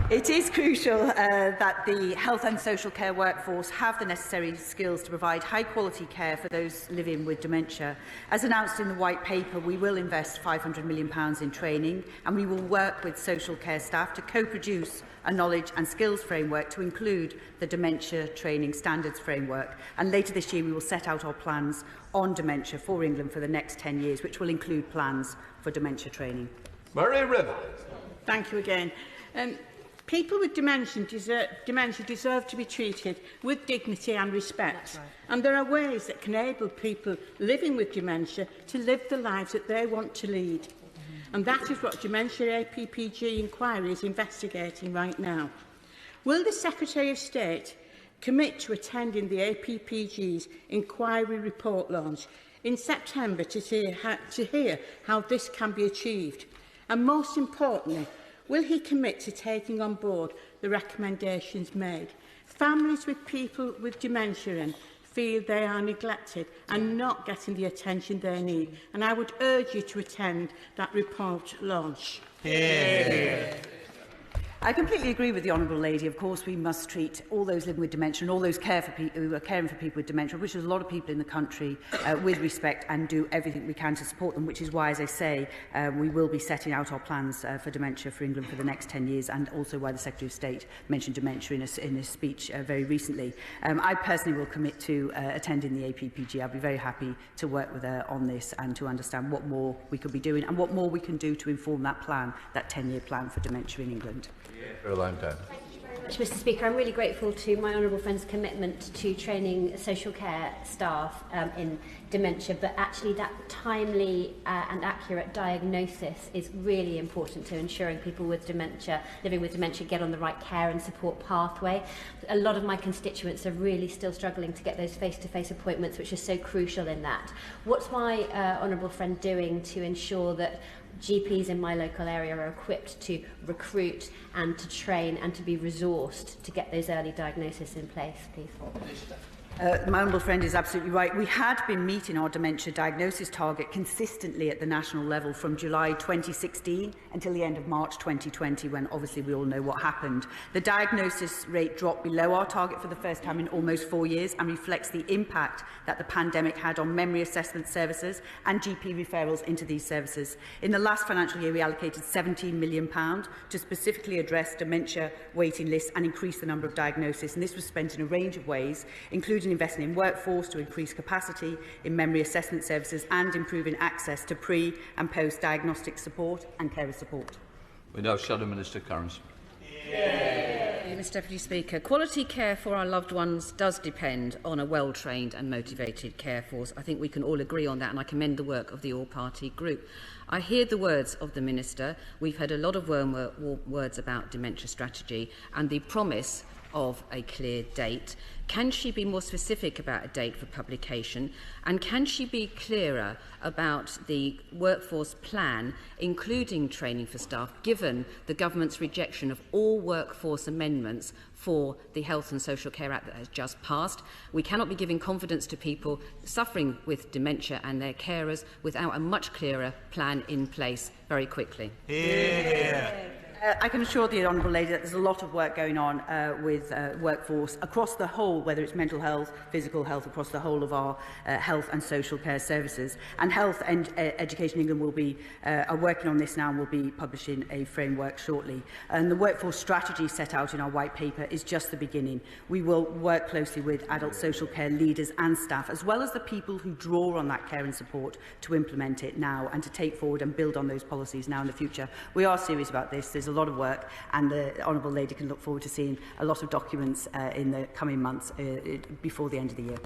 It is crucial that the health and social care workforce have the necessary skills to provide high-quality care for those living with dementia. As announced in the White Paper, we will invest £500 million in training, and we will work with social care staff to co-produce a knowledge and skills framework to include the Dementia Training Standards Framework. And later this year, we will set out our plans on dementia for England for the next 10 years, which will include plans for dementia training. Murray River. Thank you again. People with dementia deserve to be treated with dignity and respect. Right. And there are ways that can enable people living with dementia to live the lives that they want to lead. And that is what Dementia APPG inquiry is investigating right now. Will the Secretary of State commit to attending the APPG's inquiry report launch in September to hear how this can be achieved? And most importantly, will he commit to taking on board the recommendations made? Families with people with dementia in feel they are neglected and not getting the attention they need. And I would urge you to attend that report launch. Yeah. I completely agree with the Honourable Lady. Of course, we must treat all those living with dementia and all those who are caring for people with dementia, which is a lot of people in the country, with respect, and do everything we can to support them, which is why, as I say, we will be setting out our plans for dementia for England for the next 10 years, and also why the Secretary of State mentioned dementia in his speech very recently. I personally will commit to attending the APPG. I'll be very happy to work with her on this and to understand what more we could be doing and what more we can do to inform that plan, that 10-year plan for dementia in England. For a long time. Thank you very much, Mr. Speaker. I'm really grateful to my honourable friend's commitment to training social care staff in dementia, but actually that timely and accurate diagnosis is really important to ensuring people with dementia, living with dementia, get on the right care and support pathway. A lot of my constituents are really still struggling to get those face-to-face appointments, which is so crucial in that. What's my honourable friend doing to ensure that GPs in my local area are equipped to recruit and to train and to be resourced to get those early diagnoses in place, please? My honourable friend is absolutely right. We had been meeting our dementia diagnosis target consistently at the national level from July 2016 until the end of March 2020, when obviously we all know what happened. The diagnosis rate dropped below our target for the first time in almost 4 years and reflects the impact that the pandemic had on memory assessment services and GP referrals into these services. In the last financial year, we allocated £17 million to specifically address dementia waiting lists and increase the number of diagnoses. And this was spent in a range of ways, including investing in workforce to increase capacity in memory assessment services and improving access to pre- and post-diagnostic support and carer support. We now Shadow Minister Currans. Mr Deputy Speaker, quality care for our loved ones does depend on a well-trained and motivated care force. I think we can all agree on that, and I commend the work of the all-party group. I hear the words of the Minister. We've heard a lot of words about dementia strategy and the promise of a clear date. Can she be more specific about a date for publication? And can she be clearer about the workforce plan, including training for staff, given the government's rejection of all workforce amendments for the Health and Social Care Act that has just passed? We cannot be giving confidence to people suffering with dementia and their carers without a much clearer plan in place very quickly. I can assure the Honourable Lady that there's a lot of work going on with workforce across the whole, whether it's mental health, physical health, across the whole of our health and social care services. And Health and Education England will be are working on this now and will be publishing a framework shortly. And the workforce strategy set out in our white paper is just the beginning. We will work closely with adult social care leaders and staff, as well as the people who draw on that care and support, to implement it now and to take forward and build on those policies now in the future. We are serious about this. There's a lot of work, and the Honourable Lady can look forward to seeing a lot of documents in the coming months before the end of the year.